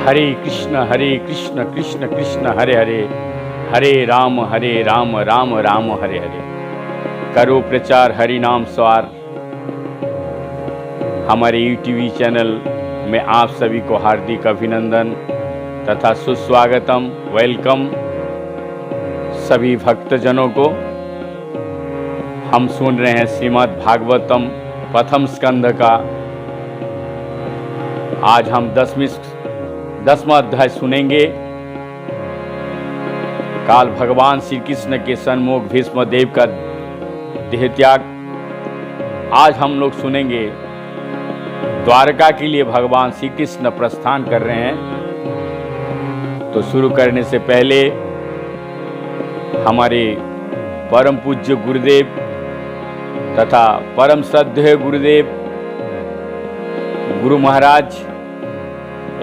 हरे कृष्ण कृष्ण कृष्ण हरे हरे, हरे राम राम राम हरे हरे। करो प्रचार हरि नाम स्वार। हमारे यूट्यूब चैनल में आप सभी को हार्दिक अभिनंदन तथा सुस्वागतम, वेलकम सभी भक्तजनों को। हम सुन रहे हैं श्रीमद् भागवतम प्रथम स्कंध का। आज हम 10वां अध्याय सुनेंगे। काल भगवान श्री कृष्ण के सन्मुख भीष्म देव का देह त्याग। आज हम लोग सुनेंगे द्वारका के लिए भगवान श्री कृष्ण प्रस्थान कर रहे हैं। तो शुरू करने से पहले हमारे परम पूज्य गुरुदेव तथा परम श्रद्धेय गुरुदेव गुरु महाराज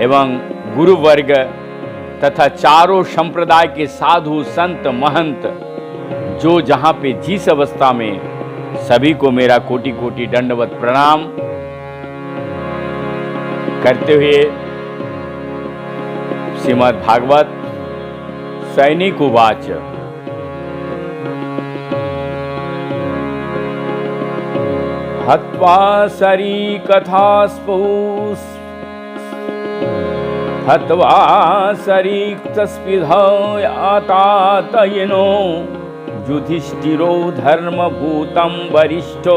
एवं गुरु वर्ग तथा चारों संप्रदाय के साधु संत महंत जो जहाँ पे जिस अवस्था में, सभी को मेरा कोटि कोटि दंडवत प्रणाम करते हुए श्रीमद् भागवत सैनिक उवाच। हत्वा सरी कथास्पौस् हत्वा सरिक्तस्पिधयातातयिनो युधिष्ठिरो धर्मभूतं वरिष्ठो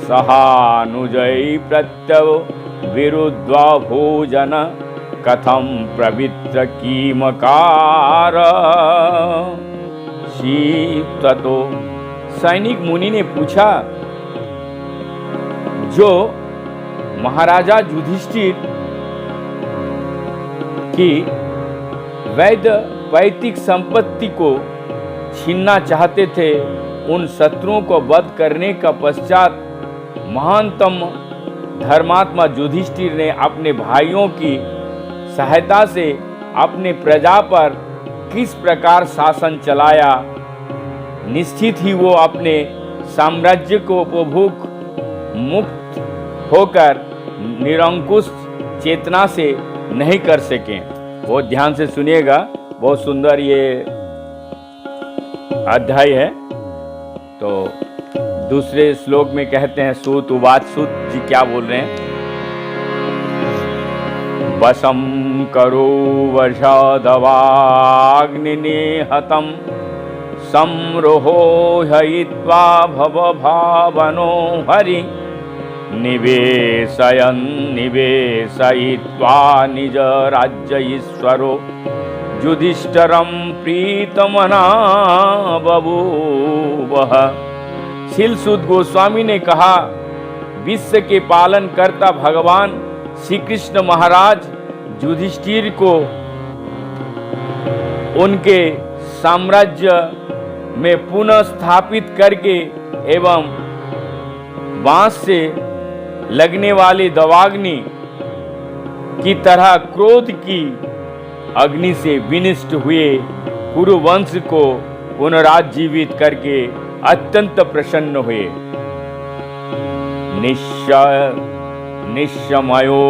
सहानुजै प्रत्यव विरुद्ध्वा भोजन कथं प्रवित्र कीमकार शीततो। सैनिक मुनि ने पूछा, जो महाराजा युधिष्ठिर कि वैदिक संपत्ति को छीनना चाहते थे, उन शत्रुओं को वध करने का पश्चात महानतम धर्मात्मा युधिष्ठिर ने अपने भाइयों की सहायता से अपने प्रजा पर किस प्रकार शासन चलाया। निश्चित ही वो अपने साम्राज्य को उपभोग मुक्त होकर निरंकुश चेतना से नहीं कर सके। बहुत ध्यान से सुनिएगा, बहुत सुंदर ये अध्याय है। तो दूसरे श्लोक में कहते हैं, सूत उवाच। सूत जी क्या बोल रहे हैं? वशं करो वर्षादवाग्निने हतं संरोहो हयित्वा भव भावनो हरि निवेशयित्वा निज राज्य ईश्वरो युधिष्ठिरं प्रीतमना बभूवः। शीलसुत गोस्वामी ने कहा, विश्व के पालन करता भगवान श्री कृष्ण महाराज युधिष्ठिर को उनके साम्राज्य में पुनः स्थापित करके एवं बांस से लगने वाली दवाग्नि की तरह क्रोध की अग्नि से विनष्ट हुए कुरुवंश को पुनराजीवित करके अत्यंत प्रसन्न हुए। निश्चमयो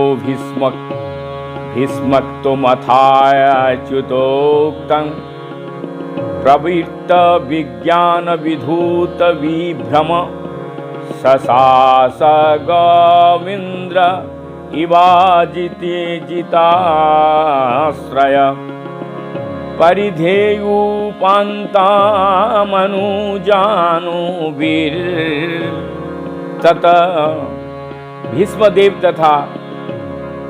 भीष्मक्तुमथाच्युतोक्तं प्रवृत्त विज्ञान विधूत विभ्रम ससास गोविंद्र इवाजिते जिताश्रय परिधेयुपान्तामनुजानुवीर। तथा भीष्मदेव तथा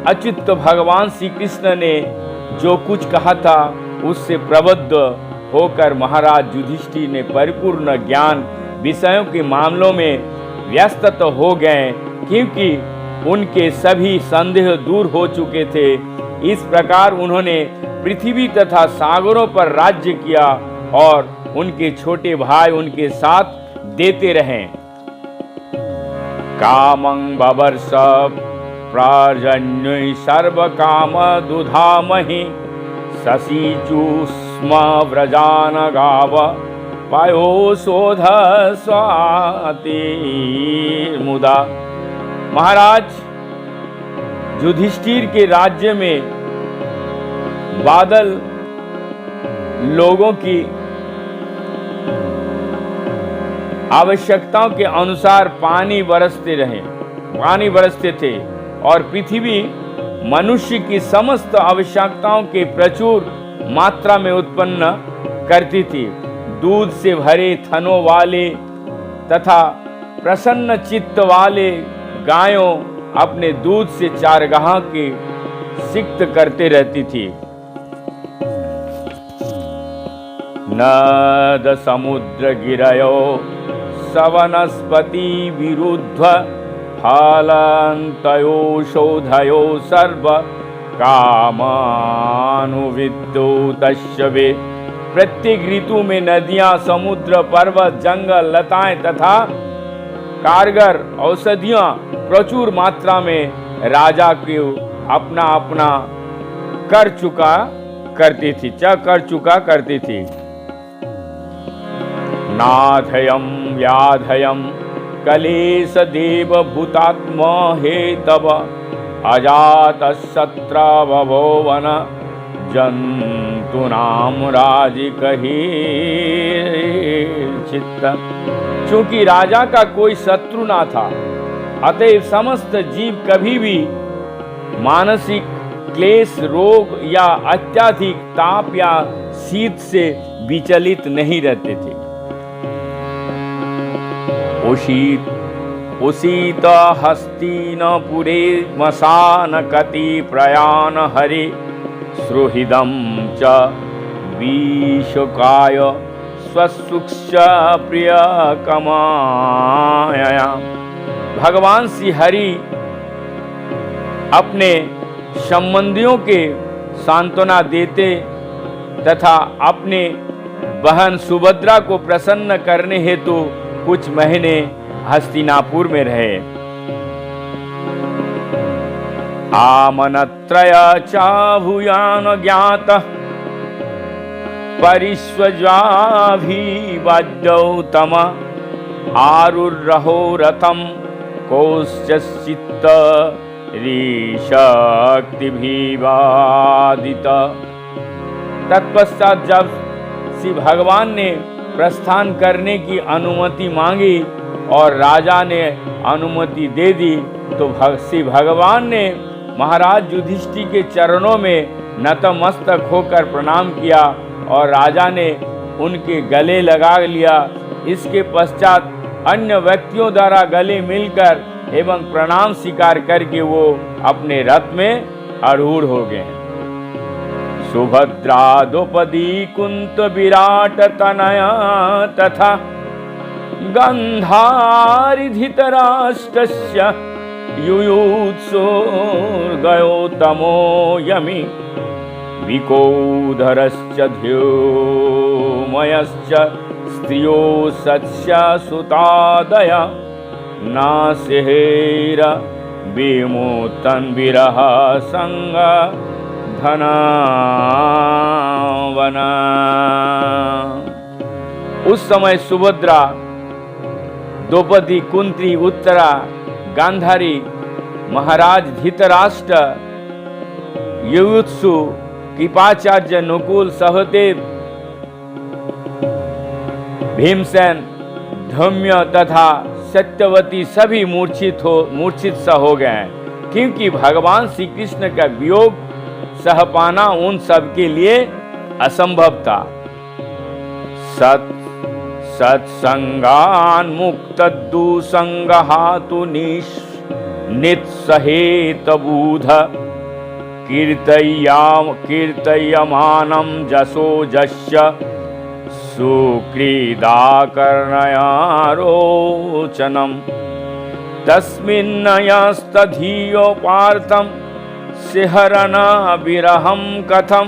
अच्युत भगवान श्री कृष्ण ने जो कुछ कहा था, उससे प्रबुद्ध होकर महाराज युधिष्ठिर ने परिपूर्ण ज्ञान विषयों के मामलों में व्यस्त तो हो गए, क्योंकि उनके सभी संदेह दूर हो चुके थे। इस प्रकार उन्होंने पृथ्वी तथा सागरों पर राज्य किया और उनके छोटे भाई उनके साथ देते रहे। कामं बवर्ष प्राजन्य सर्व काम दुधामहि शशिचुष्म व्रजान गाव पायोशोध स्वाति मुदा। महाराज युधिष्ठिर के राज्य में बादल लोगों की आवश्यकताओं के अनुसार पानी बरसते थे और पृथ्वी मनुष्य की समस्त आवश्यकताओं के प्रचुर मात्रा में उत्पन्न करती थी। दूध से भरे थनों वाले तथा प्रसन्न चित्त वाले गायों अपने दूध से चारगाह की सिक्त करते रहती थी। नद समुद्र गिरयो सवनस्पति विरुद्ध फलन्तयो शोधयो सर्व कामानुविद्युतस्य वे। प्रत्येक ऋतु में नदियां, समुद्र, पर्वत, जंगल, लताएं तथा कारगर औषधियां प्रचुर मात्रा में राजा को अपना अपना कर चुका करती थी। नाथयं व्याधयं कलेश देव भूतात्म हे तब अजात शत्रवभोवन जंतुनाम राजिकहि चित्त। चूंकि राजा का कोई शत्रु ना था, अतएव समस्त जीव कभी भी मानसिक क्लेश, रोग या अत्यधिक ताप या शीत से विचलित नहीं रहते थे। उषित हस्तिनपुरे मसान कति प्रयाण हरे सुहृदं च विशोकाय स्वसुक्ष प्रिय कमाया। भगवान श्री हरि अपने संबंधियों के सांत्वना देते तथा अपने बहन सुभद्रा को प्रसन्न करने हेतु कुछ महीने हस्तिनापुर में रहे। आमनत्रय चाभूयान ज्ञात परिष्वज्वाभिवाद्यौ तम आरुर्रहो रथम कौश्चित्त ऋषक्तिभिवादित। तत्पश्चात जब श्री भगवान ने प्रस्थान करने की अनुमति मांगी और राजा ने अनुमति दे दी, तो श्री भगवान ने महाराज युधिष्ठिर के चरणों में नतमस्तक होकर प्रणाम किया और राजा ने उनके गले लगा लिया। इसके पश्चात अन्य व्यक्तियों द्वारा गले मिलकर एवं प्रणाम स्वीकार करके वो अपने रथ में आरूढ़ हो गए। सुभद्रा द्रौपदी कुंत विराट तनया तथा गंधारि धृतराष्ट्रस्य युयुत्सुर्गयोतमो यमि विकोधरश्च ध्योमयश्च स्त्रियो सत्स्य सुतादय नासेर विमुक्तन विरह संग धनावना। उस समय सुभद्रा, द्रौपदी, कुंती, उत्तरा, गांधारी, महाराज धृतराष्ट्र, युयुत्सु, कृपाचार्य, नकुल, सहदेव, भीमसेन, धौम्य तथा सत्यवती सभी मूर्छित सा हो गए हैं, क्योंकि भगवान श्री कृष्ण का वियोग सह पाना उन सब के लिए असंभव था। सत्संगान मुक्त दुसंगहातु नित्सहेत बूध कीर्तयमानं जसो जस्य सुक्रीडाकर्णयारोचनम् तस्मिन्नयस्तधियो पार्थं सिहरन विरहं कथं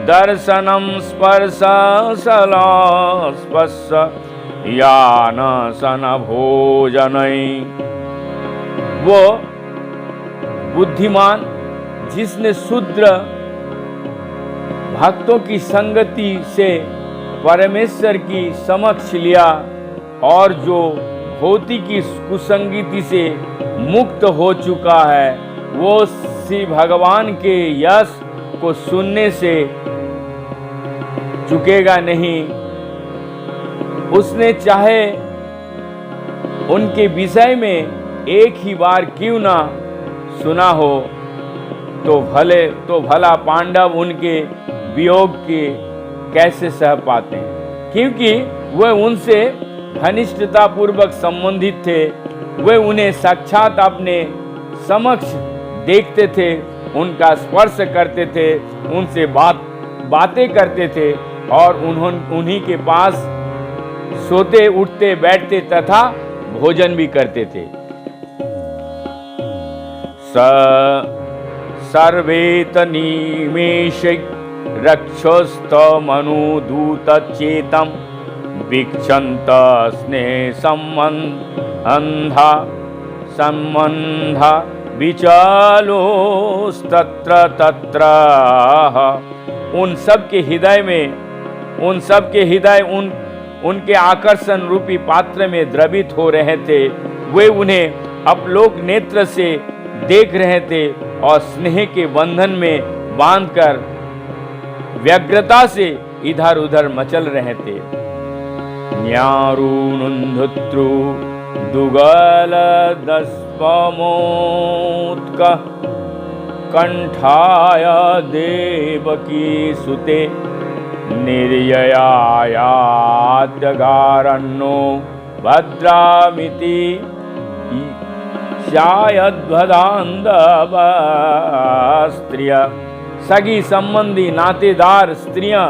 दर्शनं स्पर्श यान सन भोजनै। वो बुद्धिमान जिसने शूद्र भक्तों की संगति से परमेश्वर की समक्ष लिया और जो भौतिक की कुसंगति से मुक्त हो चुका है, वो श्री भगवान के यश को सुनने से चुकेगा नहीं। उसने चाहे उनके विषय में एक ही बार क्यों ना सुना हो, तो भला पांडव उनके वियोग के कैसे सह पाते हैं, क्योंकि वह उनसे घनिष्ठता पूर्वक संबंधित थे। वे उन्हें साक्षात अपने समक्ष देखते थे, उनका स्पर्श करते थे, उनसे बातें करते थे और उन्हीं के पास सोते उठते बैठते तथा भोजन भी करते थे। सर्वेत निमेष रक्षोस्तमनुदूत चेतम वीक्षन्त स्नेह संबंधा विचालोस्तत्र तत्र। उन सब के हृदय उनके आकर्षण रूपी पात्र में द्रवित हो रहे थे। वे उन्हें अपलोक नेत्र से देख रहे थे और स्नेह के बंधन में बांधकर व्यग्रता से इधर उधर मचल रहे थे। न्यारुनुन्धुत्रु दुगल दस्पमोत्क कंठाय देवकी सुते निर्ययायाद्यगारण्यो भद्रामिति शायद्भदान्धवस्त्रिय। सगी संबंधी नातेदार स्त्रियां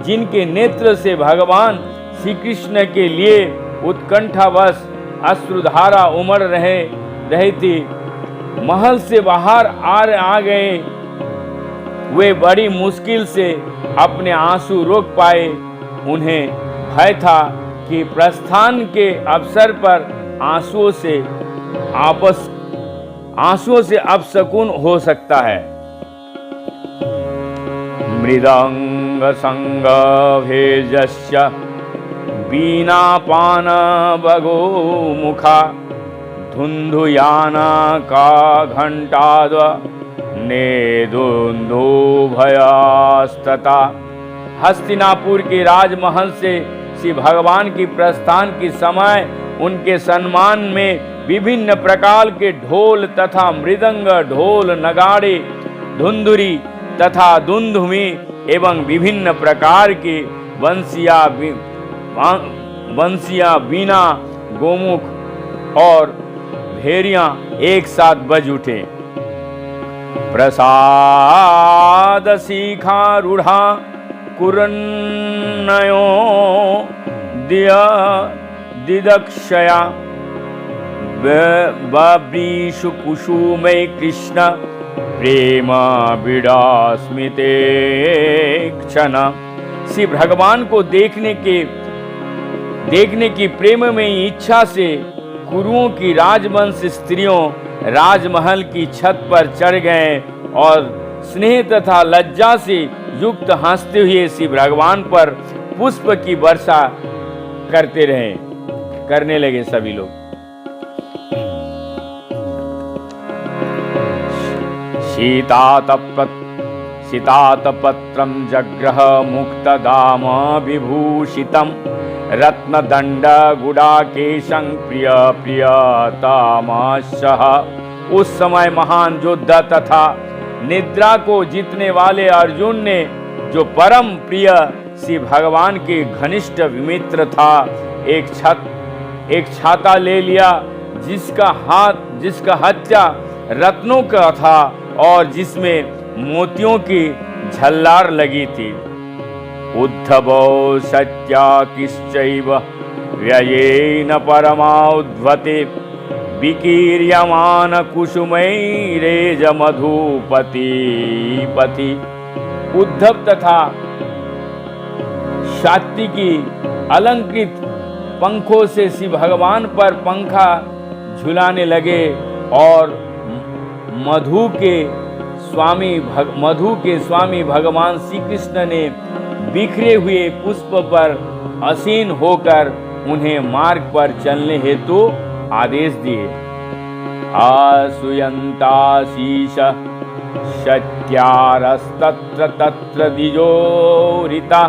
जिनके नेत्र से भगवान श्री कृष्ण के लिए उत्कंठावश अश्रुधारा उमड़ रही थी, महल से बाहर आ गए। वे बड़ी मुश्किल से अपने आंसू रोक पाए। उन्हें भय था कि प्रस्थान के अवसर पर आंसुओं से अपशकुन हो सकता है। मृदंग संग भेजस्य वीणापान बगो मुखा धुंधुयाना का घंटाद नेदुंदो भयास्तता। हस्तिनापुर के राजमहल से श्री भगवान की प्रस्थान के समय उनके सम्मान में विभिन्न प्रकार के ढोल तथा मृदंग, ढोल, नगाड़े, धुंधुरी तथा धुंधुमी एवं विभिन्न प्रकार की बंसियां, बीना, गोमुख और भेरियां एक साथ बज उठे। प्रसाद शिखारूढ़ा कुरन्नयो दिदक्षया बब्रीषु कुसुमे कृष्ण प्रेम विडास्मिते क्षण। श्री भगवान को देखने की प्रेममयी इच्छा से कुरुओं की राजवंश स्त्रियों राजमहल की छत पर चढ़ गए और स्नेह तथा लज्जा से युक्त हंसते हुए श्री भगवान पर पुष्प की वर्षा करने लगे सभी लोग। शीतातपत्रं जग्रह मुक्तदाम विभूषितं रत्नदंड गुडाकेशं प्रिय प्रियतमशः। उस समय महान योद्धा तथा निद्रा को जीतने वाले अर्जुन ने, जो परम प्रिय श्री भगवान के घनिष्ठ मित्र था, एक छाता ले लिया जिसका हत्या रत्नों का था और जिसमें मोतियों की झल्लार लगी थी। उद्धवो सत्या किश्चैव व्ययेन परमाउद्भते विकीर्यमान कुसुमैरेज मधुपति। उद्धव तथा सात्विकी अलंकृत पंखों से श्री भगवान पर पंखा झुलाने लगे और मधु के स्वामी भगवान श्री कृष्ण ने बिखरे हुए पुष्प पर आसीन होकर उन्हें मार्ग पर चलने हेतु आदेश दिए। आसुयंताशीष शक्यारस्तत्र तत्र द्विजोरिता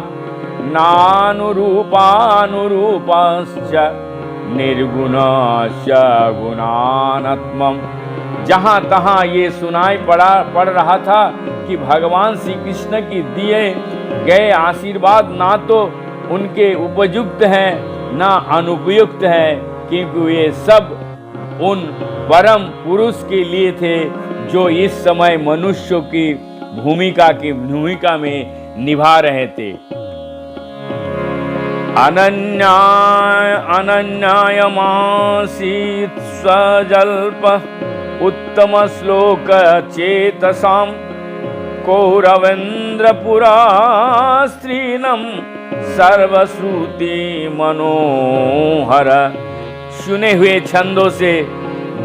नानुरूपानुरूपश्च निर्गुणश्च गुणानत्मम्। जहाँ तहाँ ये सुनाई पड़ रहा था कि भगवान श्री कृष्ण की दिए गए आशीर्वाद ना तो उनके उपयुक्त हैं ना अनुपयुक्त हैं, क्योंकि ये सब उन परम पुरुष के लिए थे जो इस समय मनुष्यों की भूमिका में निभा रहे थे। अनन्यायमासीत् स्वजल्प उत्तम श्लोक चेतसां कौरवेन्द्रपुरा स्त्रीणं सर्वश्रुति मनोहर। सुने हुए छंदों से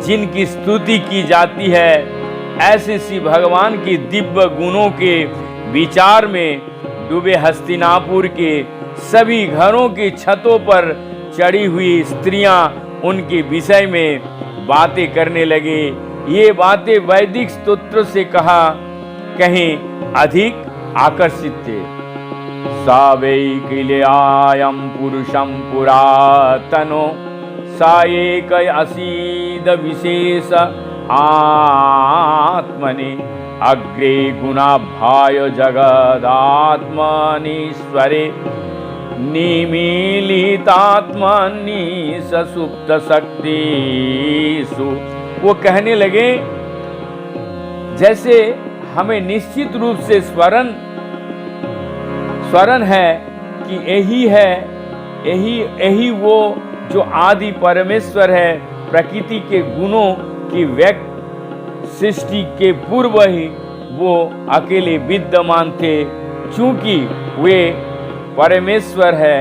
जिनकी स्तुति की जाती है, ऐसे श्री भगवान की दिव्य गुणों के विचार में डूबे हस्तिनापुर के सभी घरों की छतों पर चढ़ी हुई स्त्रियां उनके विषय में बातें करने लगे। ये बातें वैदिक स्तोत्र से कहीं अधिक आकर्षित थे। सा वै किलयायं पुरुषं पुरातनो सा एक असीद विशेष आत्मनि अग्रे गुणाभ्याय जगदात्मनीश्वरे निमीलितात्मनि ससुप्त शक्तिषु। वो कहने लगे, जैसे हमें निश्चित रूप से स्मरण है कि यही वो जो आदि परमेश्वर है, प्रकृति के गुणों की व्यक्त सृष्टि के पूर्व ही वो अकेले विद्यमान थे। चूंकि वे परमेश्वर है,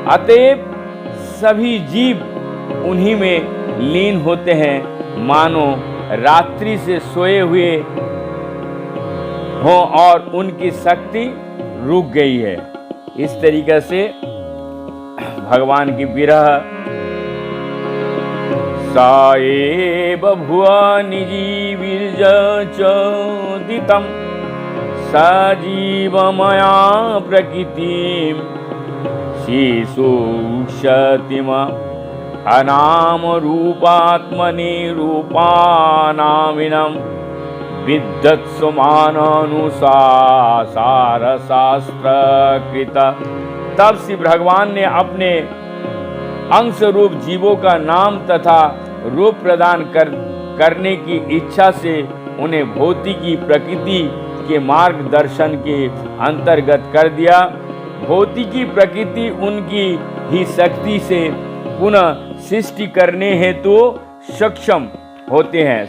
अतएव सभी जीव उन्हीं में लीन होते हैं, मानो रात्रि से सोए हुए हों और उनकी शक्ति रुक गई है। इस तरीके से भगवान की विरह सा एव भुवनिजीविर्जचोदितं सजीवमया प्रकृतिं शिशुक्षतिम अनाम रूपात्मनि रूपानामिनं विद्वत्सुमानुसार शास्त्रकृत। तब श्री भगवान ने अपने अंश रूप जीवों का नाम तथा रूप प्रदान करने की इच्छा से उन्हें भौतिकी प्रकृति के मार्गदर्शन के अंतर्गत कर दिया। भौतिकी प्रकृति उनकी ही शक्ति से पुनः सृष्टि करने हेतु सक्षम होते हैं।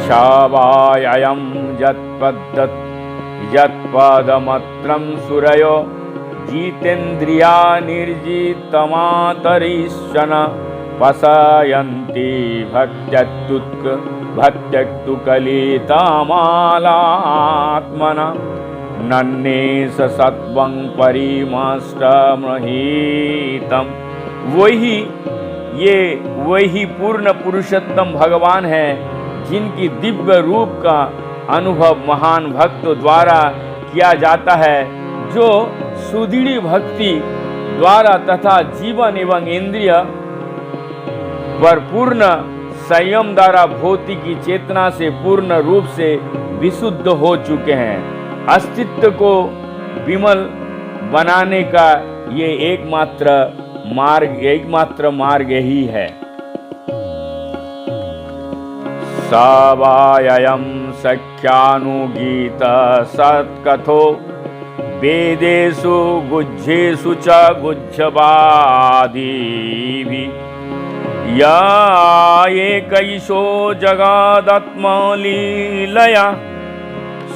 शावायं यत्पदमत्रं सुरयो जितेन्द्रिया निर्जितमातरीशन पशयन्ति भक्त्यक्तु कलितामालात्मना नन्ने सत्वं परिमष्टमहीतम। वही पूर्ण पुरुषोत्तम भगवान है, जिनकी दिव्य रूप का अनुभव महान भक्तों द्वारा किया जाता है, जो सुदृढ़ भक्ति द्वारा तथा जीवन एवं इंद्रिय पर पूर्ण संयम द्वारा भौतिकी चेतना से पूर्ण रूप से विशुद्ध हो चुके हैं। अस्तित्व को विमल बनाने का ये एकमात्र मार्ग यही है। सवायं सख्यानुगीत सत्कथो वेदेषु गुज्जेषु च गुज्जवादिभिः या एकैषो जगादात्मलीलया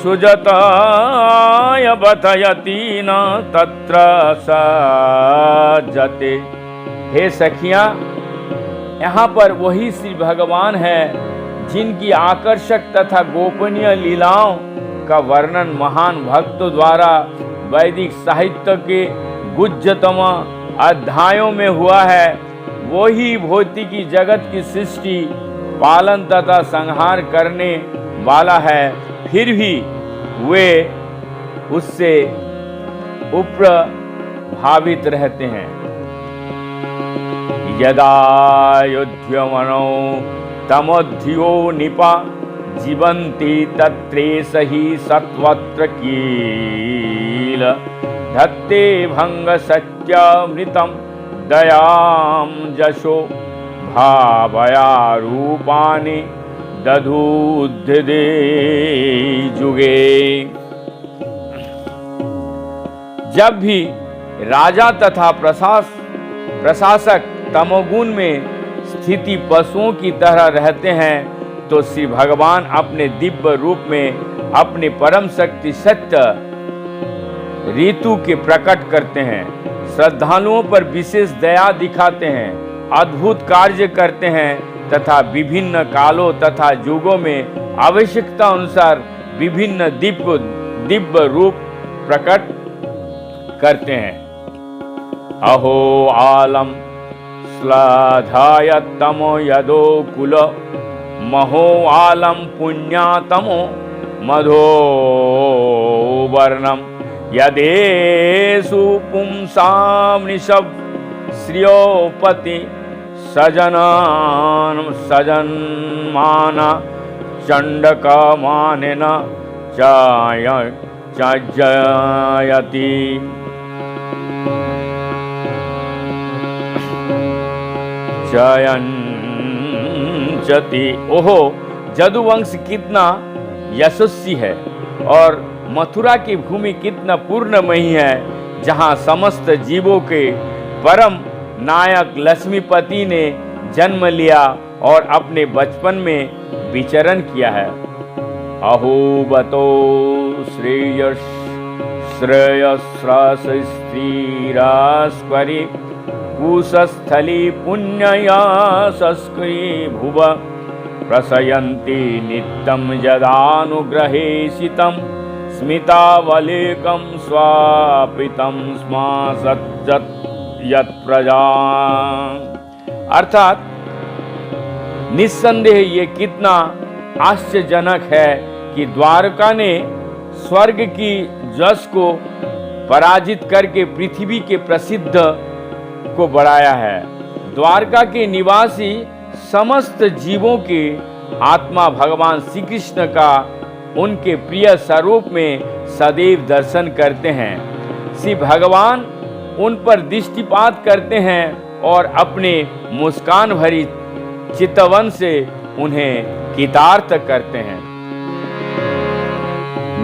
सुजताय बतयति न तत्र सज्जते। हे सखियां, यहाँ पर वही श्री भगवान है, जिनकी आकर्षक तथा गोपनीय लीलाओं का वर्णन महान भक्तों द्वारा वैदिक साहित्य के गुज्जतम अध्यायों में हुआ है। वही भौतिकी जगत की सृष्टि पालन तथा संहार करने वाला है, फिर भी वे उससे प्रभावित रहते हैं। यदा युध्यमनो तमोध्यो निपा जीवन्ति तत्रेष हि सत्वत्र कील धत्ते भंग सत्यामृतं दयां जशो भावया रूपाणि दधुद्धे जुगे। जब भी राजा तथा प्रशासक तमोगुण में स्थिति पशुओं की तरह रहते हैं, तो श्री भगवान अपने दिव्य रूप में अपने परम शक्ति सत्य ऋतु के प्रकट करते हैं, श्रद्धालुओं पर विशेष दया दिखाते हैं, अद्भुत कार्य करते हैं तथा विभिन्न कालों तथा युगों में आवश्यकता अनुसार विभिन्न दिव्य रूप प्रकट करते हैं। अहो आलम श्लाघाय तमो यदो कुल महो आलम पुण्यातमो मधो वर्णम यदेषु पुंसां निशब श्रियोपति सजन्मान चंडकमानेन जयति। जयंचति। ओहो, जदुवंश कितना यशस्वी है और मथुरा की भूमि कितना पूर्णमयी है, जहाँ समस्त जीवों के परम नायक लक्ष्मीपति ने जन्म लिया और अपने बचपन में विचरण किया है। अहोबतो श्रेयस्रास्त्रीरास्वरी कुशस्थली पुण्यया संस्कृ भुव प्रसयन्ति नित्यं यदानुग्रहेशितं स्मितावलेकं स्वापितं स्मा सज्जत यत्प्रजा। अर्थात निस्संदेह ये कितना आश्चर्यजनक है कि द्वारका ने स्वर्ग की जस को पराजित करके पृथ्वी के प्रसिद्ध को बढ़ाया है। द्वारका के निवासी समस्त जीवों के आत्मा भगवान श्री कृष्ण का उनके प्रिय स्वरूप में सदैव दर्शन करते हैं। श्री भगवान उन पर दृष्टिपात करते हैं और अपने मुस्कान भरी चितवन से उन्हें कृतार्थ करते हैं।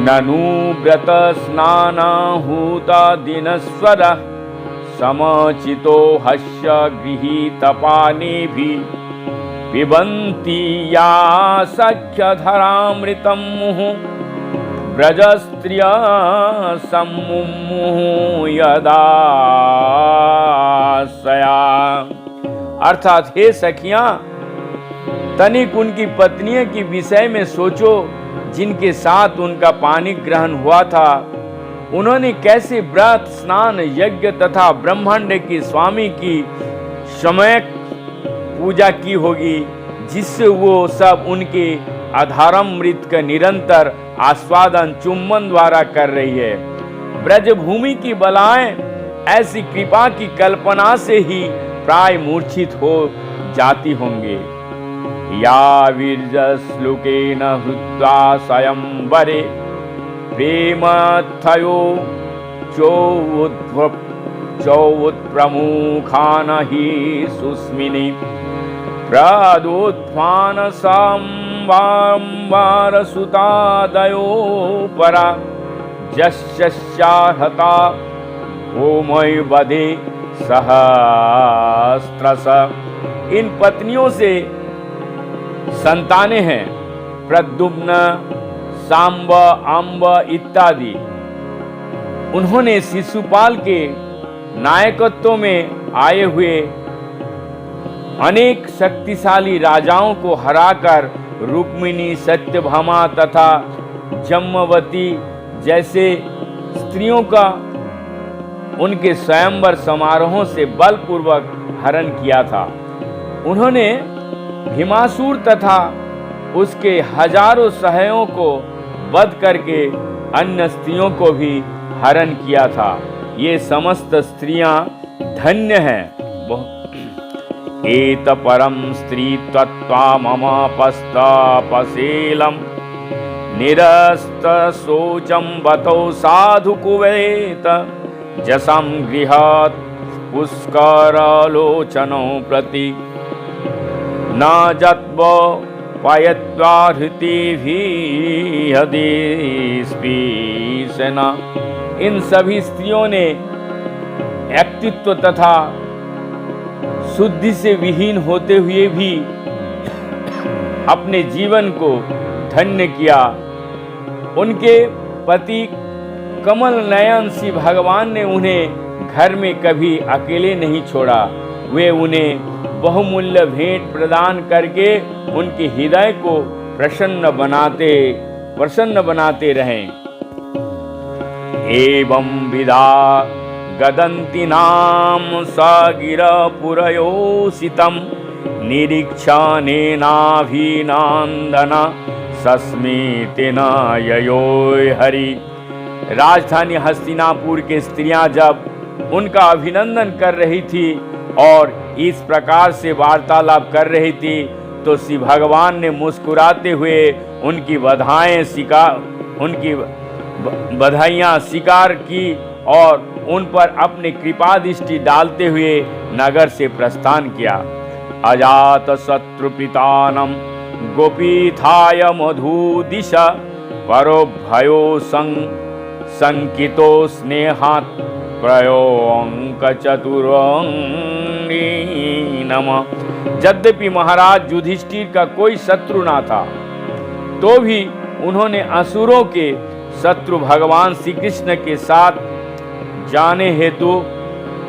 ननु व्रत स्नानाहूता दिनस्वर समचितो हस्य गृहीत पानीभि पिबन्ति या सख्यधरामृतं मुहुः ब्रजस्त्रिया सम्मुमुः यदासया। अर्थात हे सखियां, तनिक उनकी पत्नियों के विषय में सोचो जिनके साथ उनका पानी ग्रहण हुआ था। उन्होंने कैसे व्रत स्नान यज्ञ तथा ब्रह्मांड की स्वामी की सम्यक पूजा की होगी, जिससे वो सब उनके अधरामृत का निरंतर आस्वादन चुम्बन द्वारा कर रही है। ब्रजभूमि की बलाएं ऐसी कृपा की कल्पना से ही प्राय मूर्छित हो जाती होंगे। या वीर्यश्लुकेन हृत्वा स्वयंवरे प्रेमथयो चौत्प्रमुखान् हि सुस्मिनि प्रादोत्थान संवारसुतादयो परा जस्याहता होमय वधे सहस्त्रश। इन पत्नियों से संतानें हैं प्रद्युम्न, सांब, अंब इत्यादि। उन्होंने शिशुपाल के नायकत्व में आए हुए अनेक शक्तिशाली राजाओं को हराकर रुक्मिणी, सत्यभामा तथा जम्मवती जैसे स्त्रियों का उनके स्वयंवर समारोहों से बलपूर्वक हरण किया था। उन्होंने हिमासुर तथा उसके हजारों सहायों को वध करके अन्य स्त्रियों को भी हरण किया था। ये समस्त स्त्रियां धन्य हैं। एत परम स्त्री तत्वा मम पस्तापशीलम निरस्त शोचम बतो साधु कुवेत जसम गृहात् पुष्करालोचनो प्रति न जत्व पयत्वा हृतिभिः। इन सभी स्त्रियों ने व्यक्तित्व तथा शुद्धि से विहीन होते हुए भी अपने जीवन को धन्य किया। उनके पति कमल नयन श्री भगवान ने उन्हें घर में कभी अकेले नहीं छोड़ा। वे उन्हें बहुमूल्य भेंट प्रदान करके उनके हृदय को प्रसन्न बनाते रहें। एवं विदा गदन्ति नाम सागिरपुरयोषितं निरीक्षणेनाभिनन्दन सस्मितेन ययो हरि। राजधानी हस्तिनापुर के स्त्रियां जब उनका अभिनंदन कर रही थी और इस प्रकार से वार्तालाप कर रही थी तो श्री भगवान ने मुस्कुराते हुए उनकी बधाइयाँ स्वीकार की और उन पर अपने कृपा दृष्टि डालते हुए नगर से प्रस्थान किया। अजात शत्रुपितानम गोपीथाय मधुदिश परो भयो संकितो स्नेहात् प्रयोंक चतुरंगी नम। यद्यपि महाराज युधिष्ठिर का कोई शत्रु ना था तो भी उन्होंने असुरों के शत्रु भगवान श्री कृष्ण के साथ जाने हेतु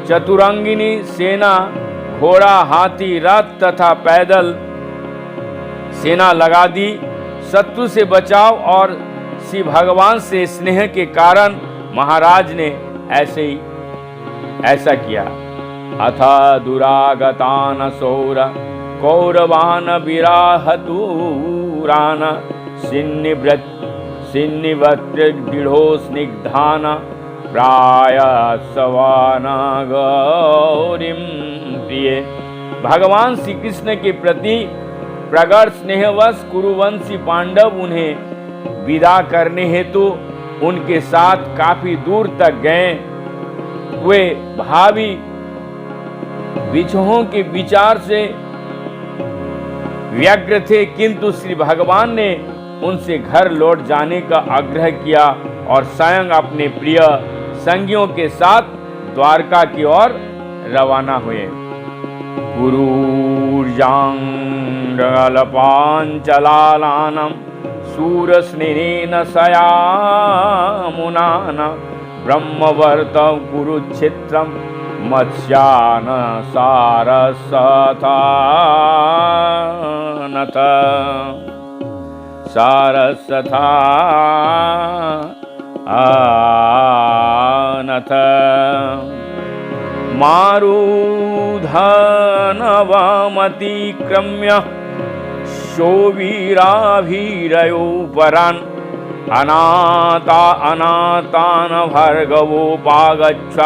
चतुरंगिनी सेना, घोड़ा, हाथी, रथ तथा पैदल सेना लगा दी। शत्रु से बचाव और श्री भगवान से स्नेह के कारण महाराज ने ऐसा किया। अथ दुरागतान सौर कौरवान विराहतुरान सिन्निवृत्तिदृढो स्निग्धान प्राय सवान गौरीं प्रिय। भगवान श्री कृष्ण के प्रति प्रगाढ़ स्नेहवश कुरुवंशी पांडव उन्हें विदा करने हेतु उनके साथ काफी दूर तक गए। वे भावी विछोहों के विचार से व्यग्र थे, किंतु श्री भगवान ने उनसे घर लौट जाने का आग्रह किया और स्वयं अपने प्रिय संगियों के साथ द्वारका की ओर रवाना हुए। कुरुर्जांगलपांचलालानम सूरस्नेन सयामुनान ब्रह्मवर्त कुरुक्षेत्रम मत्स्यान सारसथानथ आनथ मारुधनवमतिक्रम्य शोवीराभिरयो परान् अनातान भर्गवोपागच्छ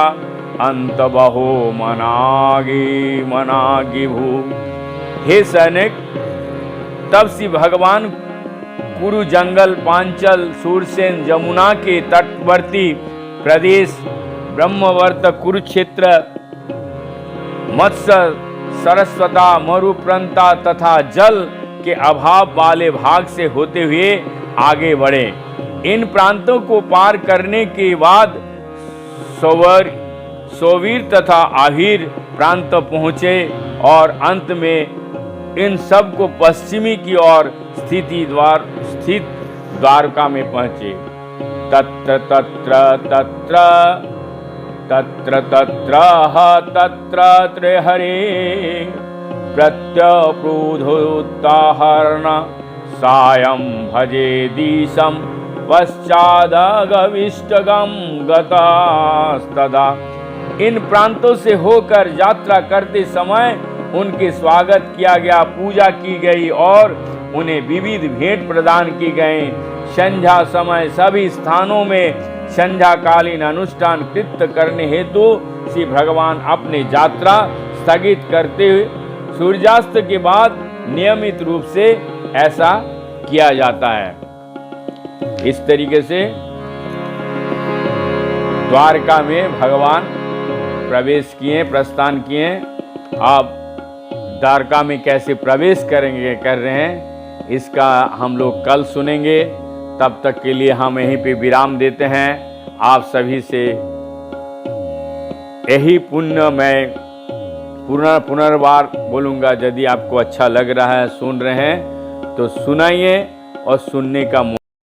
अंतबहो मनागी भू। हे सैनिक, तब श्री भगवान कुरु जंगल, पांचल, सूरसेन, जमुना के तटवर्ती प्रदेश, ब्रह्मवर्त, कुरुक्षेत्र, मत्स्य, सरस्वता, मरुप्रंता तथा जल के अभाव वाले भाग से होते हुए आगे बढ़े। इन प्रांतों को पार करने के बाद सोवीर तथा आहिर प्रांत पहुँचे और अंत में इन सब को पश्चिमी की ओर स्थित द्वारका में पहुँचे। तत्र तत्र तत्र तत्र तत्र तत्र त्रिहरे प्रत्यप्रोधोत्ताहरण सायं भजे दिशं पश्चादगविष्टगं गतास्तदा। इन प्रांतों से होकर यात्रा करते समय उनके स्वागत किया गया, पूजा की गई और उन्हें विविध भेंट प्रदान की गई। संध्या समय सभी स्थानों में संध्याकालीन अनुष्ठान कृत करने हेतु श्री भगवान अपनी यात्रा स्थगित करते हुए सूर्यास्त के बाद नियमित रूप से ऐसा किया जाता है। इस तरीके से द्वारका में भगवान प्रवेश किए, प्रस्थान किए। अब द्वारका में कैसे प्रवेश कर रहे हैं, इसका हम लोग कल सुनेंगे। तब तक के लिए हम यहीं पे विराम देते हैं। आप सभी से यही पुण्य मैं पुनर्बार बोलूँगा। यदि आपको अच्छा लग रहा है, सुन रहे हैं तो सुनाइए और सुनने का